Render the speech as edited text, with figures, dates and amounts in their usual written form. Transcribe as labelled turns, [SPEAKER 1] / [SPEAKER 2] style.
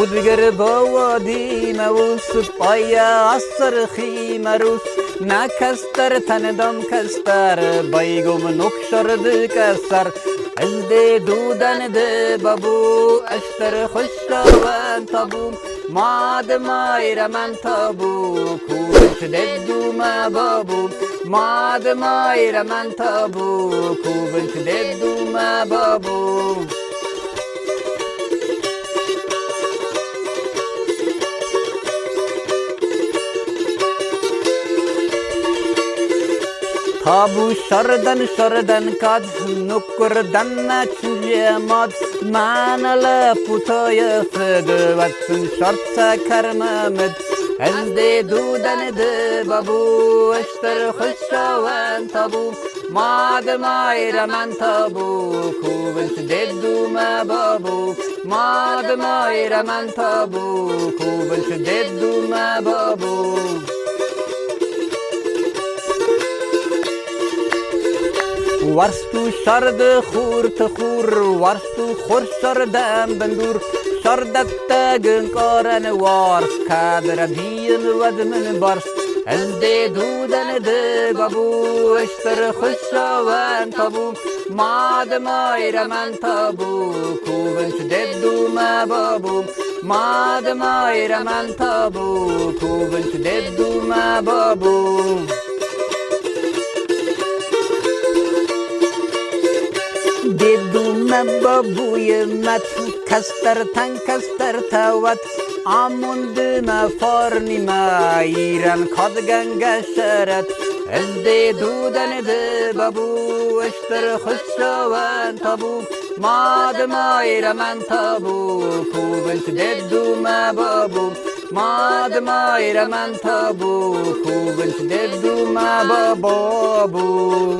[SPEAKER 1] خودگر با وادی موس پای اثر خی مروس نکستر تندم کستر بایگم نکشرد کسر از ده دودن ده بابو اشتر خوشاوند تابو ماد مایر من تابو کوبش ده دوم بابو ماد مایر من تابو کوبش ده دوم بابو تابو شردن کاد نکردن چیه ماد من لپوتای فد وقتن شرط کرممد از ده دودن ده بابو اشتر خوشاوند تابو ماد مایر من تابو کوبنش ده دوم بابو ماد مایر من تابو کوبنش ده دوم بابو ورستو شرد خور تخور ورستو خور شردم بندور شردت تاگن کارن وارس کادر دین ودمن برس از ده دودن ده بابو اشتر خوشاوند تابو ماد مایر من تابو کوبنش ده دوم بابو ماد مایر من تابو کوبنش ده دوم بابو دوم بابوی مت کستر تن کستر تاوت آموند ما فارنی ما ایران کاد گنگ شرط از ده دودن ده بابو اشتر خوشاوند تابو ماد مایر من تابو کوبنش ده دوم بابو ماد مایر من تابو کوبنش ده دوم بابو